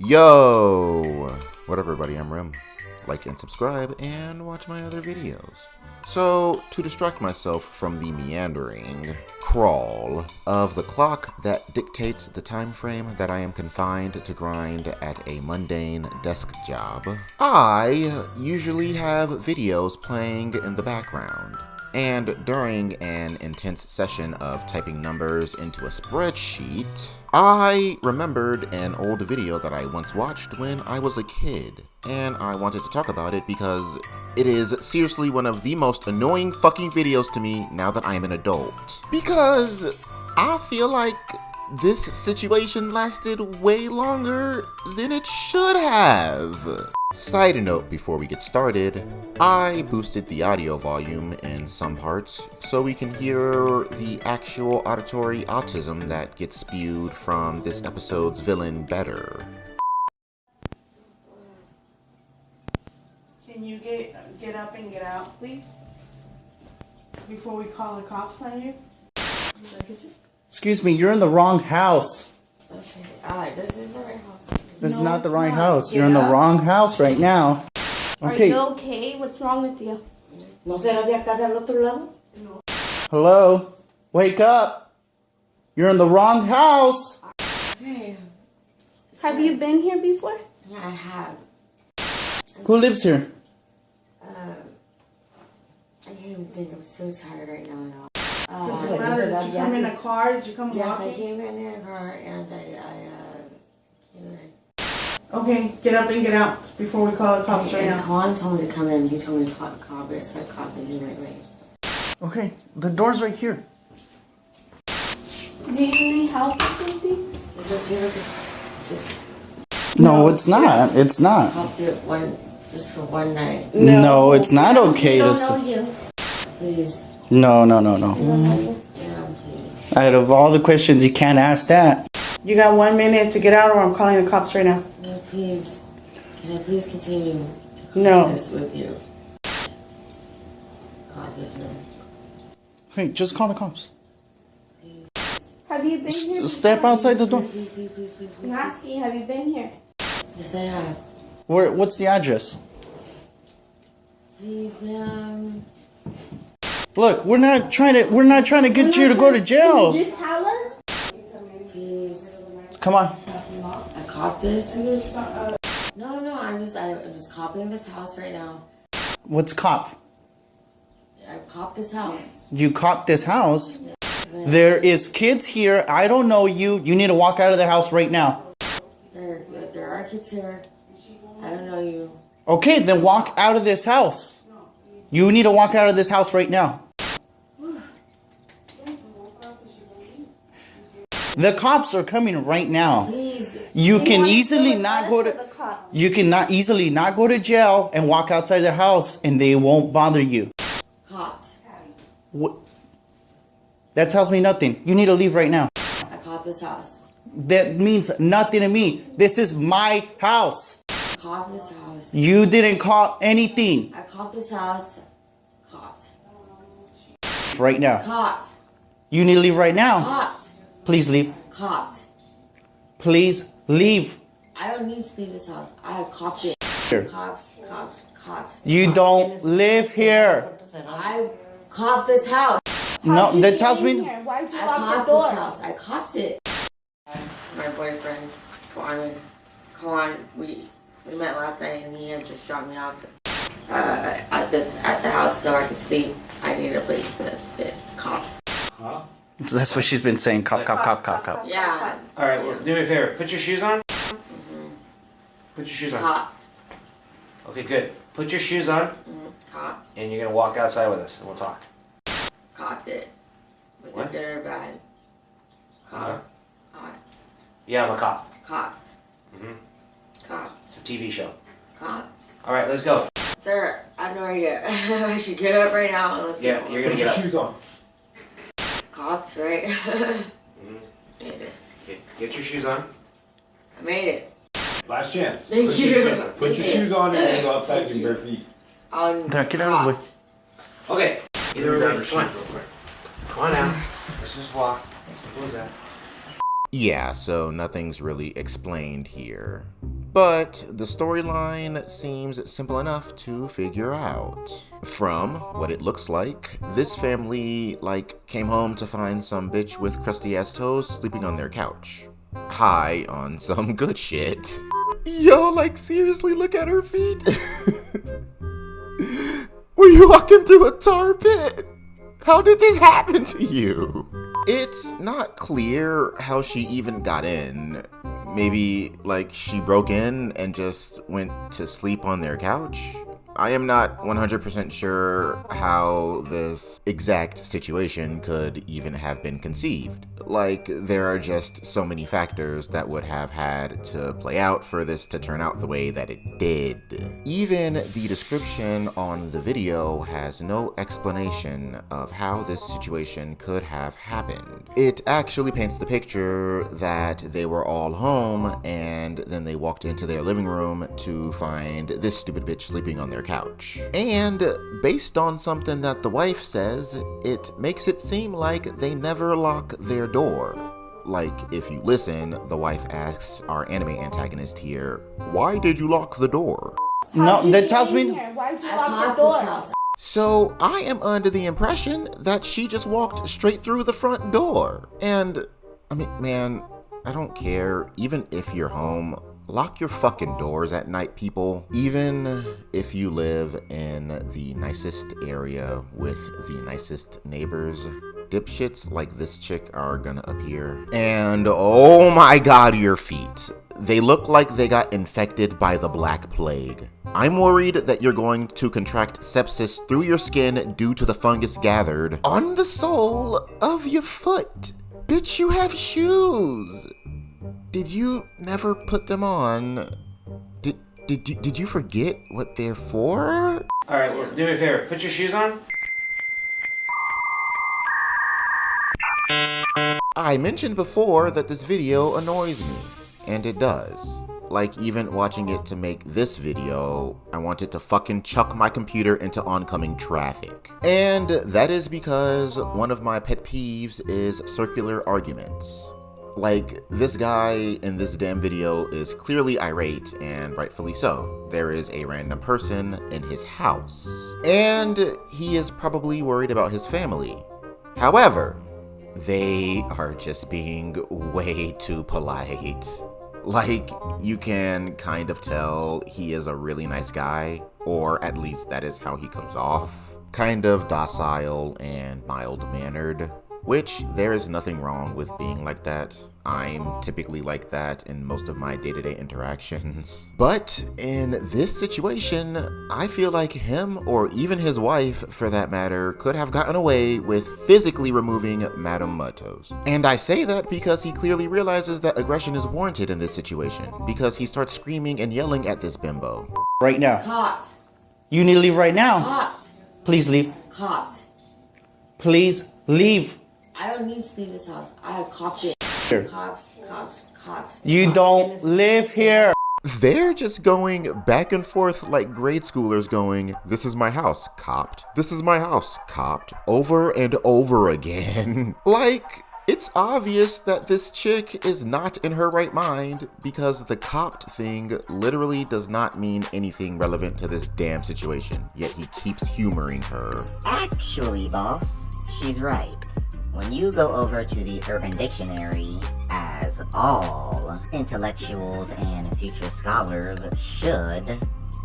Yo! What up everybody, I'm Rim. Like and subscribe and watch my other videos. So, to distract myself from the meandering crawl of the clock that dictates the time frame that I am confined to grind at a mundane desk job, I usually have videos playing in the background. And during an intense session of typing numbers into a spreadsheet, I remembered an old video that I once watched when I was a kid. And I wanted to talk about it because it is seriously one of the most annoying fucking videos to me now that I am an adult. Because I feel like this situation lasted way longer than it should have. Side note before we get started, I boosted the audio volume in some parts so we can hear the actual auditory autism that gets spewed from this episode's villain better. Can you get up and get out, please? Before we call the cops on you? Excuse me, you're in the wrong house. Okay, alright, this is the right house. This is No, not the it's right not. house. Get You're in the up. wrong house right now. Okay. Are you okay? What's wrong with you? ¿No será de acá del otro lado? Hello? Wake up. You're in the wrong house. Okay. Have you been here before? Yeah, I have. Who lives here? I can't even think. I'm so tired right now. Does it matter? Did you come in a car? Did you come Yes, walking? I came in a car and I came in. Okay, get up and get out before we call the cops right And now. Juan told me to come in. He told me to call it, so I called and he went right. Okay, the door's right here. Do you need help or something? Is it okay with just No, it's not. It's not. I'll do it just for one night, No, it's not okay I to don't know you. please? No. Yeah, please. Out of all the questions, you can't ask that. You got 1 minute to get out or I'm calling the cops right now. No, please. Can I please continue to call No. this with you? God, yes, no. Okay, just call the cops. Have you been here? Step before? outside the door. Please. I'm asking, have you been here? Yes, I have. What's the address? Please, ma'am. Look, we're not trying to get you to go to jail. Can you just tell us? Please. Come on. I caught this. No, I'm just copying this house right now. What's cop? I copped this house. You caught this house? There is kids here. I don't know you. You need to walk out of the house right now. There are kids here. I don't know you. Okay, then walk out of this house. You need to walk out of this house right now. The cops are coming right now. Please. You You can want to easily go with not us go or to the cops? you can not easily not go to jail and walk outside the house and they won't bother you. Caught. What? That tells me nothing. You need to leave right now. I caught this house. That means nothing to me. This is my house. Caught this house. You didn't call anything. I caught this house. Caught. Right now. Caught. You need to leave right now. Caught. Please leave. Caught. Please leave. I don't need to leave this house. I have copped it. Here. Cops. You don't live here. I copped this house. No, How'd you that get tells in me. here? Why'd you I lock copped the door? this house. I copped it. My boyfriend, Kawan, we met last night and he had just dropped me off at the house so I could sleep. I needed a place to sit. It's copped. Huh? That's what she's been saying. Cop. Yeah. Alright, well, do me a favor. Put your shoes on. Put your shoes on. Copped. Okay, good. Put your shoes on, Copped. and you're gonna walk outside with us, and we'll talk. Copped it. Was What? it good or bad? Huh? Caught. Yeah, I'm a cop. Copped. Mhm. Copped. It's a TV show. Copped. Alright, let's go. Sir, I have no idea. I should get up right now and listen. Yeah, you're gonna get up. shoes on. Copped, right? Made it. Okay, get your shoes on. I made it. Last chance. Thank Put you. Your shoes on. Put your Thank you. shoes on and then go outside Thank in you. bare feet. On There, get out of the way. copped. Okay. Either Grab way, your come on. shoes real quick. Come on now. Let's just walk. What was that? Yeah, so nothing's really explained here. But the storyline seems simple enough to figure out. From what it looks like, this family, came home to find some bitch with crusty ass toes sleeping on their couch. High on some good shit. Yo, seriously, look at her feet. Were you walking through a tar pit? How did this happen to you? It's not clear how she even got in. Maybe, she broke in and just went to sleep on their couch? I am not 100% sure how this exact situation could even have been conceived. There are just so many factors that would have had to play out for this to turn out the way that it did. Even the description on the video has no explanation of how this situation could have happened. It actually paints the picture that they were all home and then they walked into their living room to find this stupid bitch sleeping on their couch. And based on something that the wife says, it makes it seem like they never lock their door. If you listen, the wife asks our anime antagonist here, "Why did you lock the door?" No, that tells me. Why'd you I lock locked the door? this house. So I am under the impression that she just walked straight through the front door. And, man, I don't care. Even if you're home, lock your fucking doors at night, people. Even if you live in the nicest area with the nicest neighbors, dipshits like this chick are gonna appear. And oh my god, your feet. They look like they got infected by the Black Plague. I'm worried that you're going to contract sepsis through your skin due to the fungus gathered on the sole of your foot. Bitch, you have shoes. Did you never put them on? Did you forget what they're for? Alright, well, do me a favor. Put your shoes on. I mentioned before that this video annoys me, and it does. Even watching it to make this video, I wanted to fucking chuck my computer into oncoming traffic. And that is because one of my pet peeves is circular arguments. This guy in this damn video is clearly irate, and rightfully so. There is a random person in his house, and he is probably worried about his family. However, they are just being way too polite. You can kind of tell he is a really nice guy, or at least that is how he comes off. Kind of docile and mild-mannered. Which, there is nothing wrong with being like that. I'm typically like that in most of my day-to-day interactions. But in this situation, I feel like him, or even his wife for that matter, could have gotten away with physically removing Madame Mudtoes. And I say that because he clearly realizes that aggression is warranted in this situation, because he starts screaming and yelling at this bimbo. Right now. Copped. You need to leave right now. Copped. Please leave. Copped. Please leave. I don't need to leave this house. I have copped it. Here. Cops. You don't live here. They're just going back and forth like grade schoolers going, "This is my house, copped. This is my house, copped," over and over again. It's obvious that this chick is not in her right mind because the copped thing literally does not mean anything relevant to this damn situation, yet he keeps humoring her. Actually, boss, she's right. When you go over to the Urban Dictionary, as all intellectuals and future scholars should,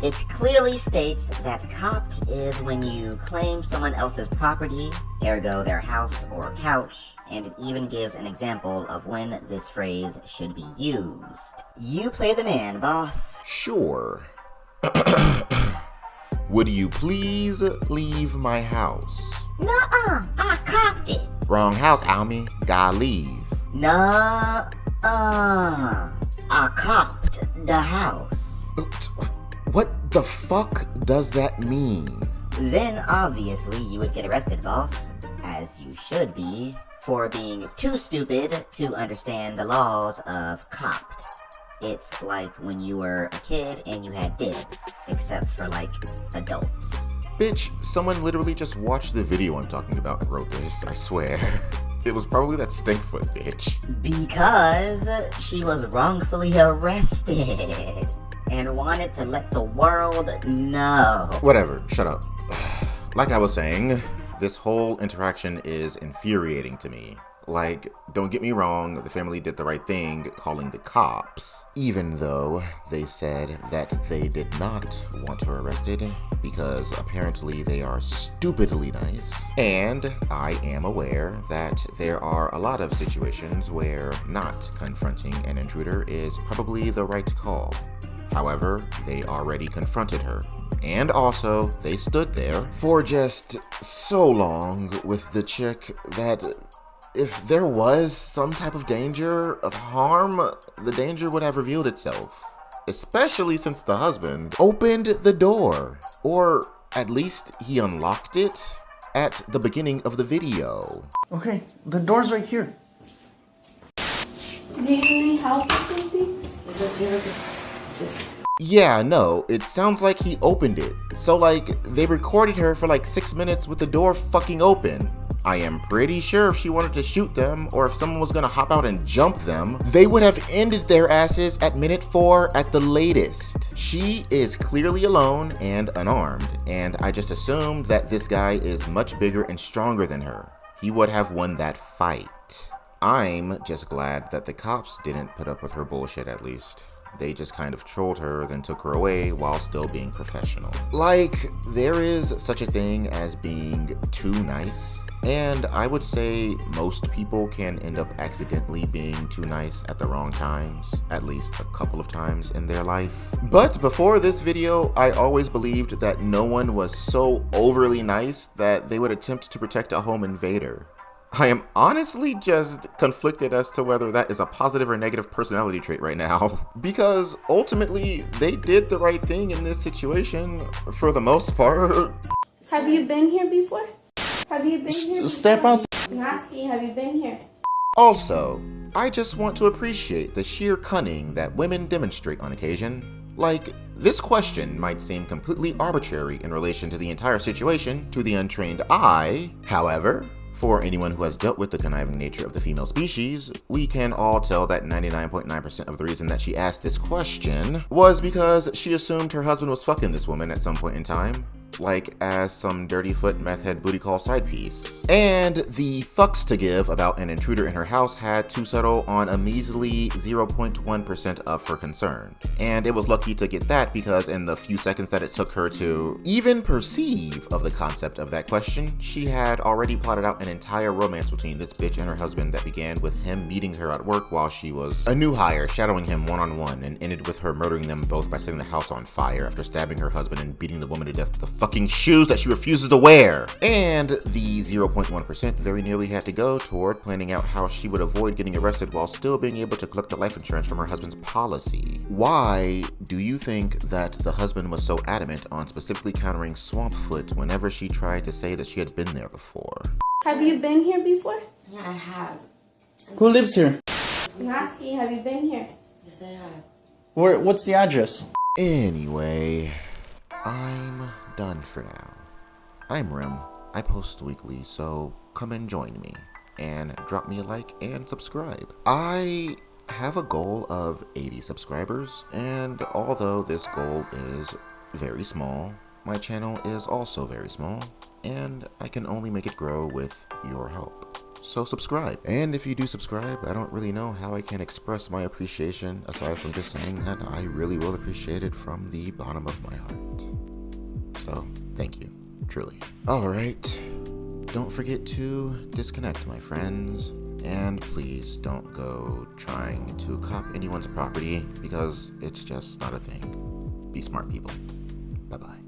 it clearly states that copped is when you claim someone else's property, ergo their house or couch, and it even gives an example of when this phrase should be used. You play the man, boss. Sure. Would you please leave my house? Nuh-uh, I copped it. Wrong house, Almy. Gotta leave. Nuh-uh, I copped the house. What the fuck does that mean? Then obviously you would get arrested, boss, as you should be, for being too stupid to understand the laws of copped. It's like when you were a kid and you had dibs, except for adults. Bitch, someone literally just watched the video I'm talking about and wrote this, I swear. It was probably that stinkfoot bitch. Because she was wrongfully arrested. and wanted to let the world know. Whatever, shut up. Like I was saying, this whole interaction is infuriating to me. Like, don't get me wrong, the family did the right thing calling the cops, even though they said that they did not want her arrested because apparently they are stupidly nice. And I am aware that there are a lot of situations where not confronting an intruder is probably the right call. However, they already confronted her. And also, they stood there for just so long with the chick that if there was some type of danger of harm, the danger would have revealed itself. Especially since the husband opened the door, or at least he unlocked it at the beginning of the video. Okay, the door's right here. Do you need help or something? Is it okay with this? Yeah, no, it sounds like he opened it. So like, they recorded her for like 6 minutes with the door fucking open. I am pretty sure if she wanted to shoot them, or if someone was gonna hop out and jump them, they would have ended their asses at minute 4 at the latest. She is clearly alone and unarmed, and I just assumed that this guy is much bigger and stronger than her. He would have won that fight. I'm just glad that the cops didn't put up with her bullshit at least. They just kind of trolled her, then took her away while still being professional. Like, there is such a thing as being too nice. And I would say most people can end up accidentally being too nice at the wrong times, at least a couple of times in their life. But before this video, I always believed that no one was so overly nice that they would attempt to protect a home invader. I am honestly just conflicted as to whether that is a positive or negative personality trait right now. Because ultimately, they did the right thing in this situation for the most part. Have you been here before? Have you been here before? Step out. I'm asking, have you been here? Also, I just want to appreciate the sheer cunning that women demonstrate on occasion. Like, this question might seem completely arbitrary in relation to the entire situation to the untrained eye. However, for anyone who has dealt with the conniving nature of the female species, we can all tell that 99.9% of the reason that she asked this question was because she assumed her husband was fucking this woman at some point in time. Like as some dirty foot meth head booty call side piece. And the fucks to give about an intruder in her house had to settle on a measly 0.1% of her concern. And it was lucky to get that because in the few seconds that it took her to even perceive of the concept of that question, she had already plotted out an entire romance between this bitch and her husband that began with him meeting her at work while she was a new hire, shadowing him one-on-one, and ended with her murdering them both by setting the house on fire after stabbing her husband and beating the woman to death with the fucking shoes that she refuses to wear. And the 0.1% very nearly had to go toward planning out how she would avoid getting arrested while still being able to collect the life insurance from her husband's policy. Why do you think that the husband was so adamant on specifically countering Swampfoot whenever she tried to say that she had been there before? Have you been here before? Yeah, I have. Who lives here? I'm asking, have you been here? Yes, I have. What's the address? Anyway, I'm done for now. I'm Rim. I post weekly, so come and join me and drop me a like and subscribe. I have a goal of 80 subscribers, and although this goal is very small, my channel is also very small, and I can only make it grow with your help. So subscribe. And if you do subscribe, I don't really know how I can express my appreciation aside from just saying that I really will appreciate it from the bottom of my heart. So, thank you, truly. Alright, don't forget to disconnect, my friends. And please don't go trying to cop anyone's property because it's just not a thing. Be smart, people. Bye-bye.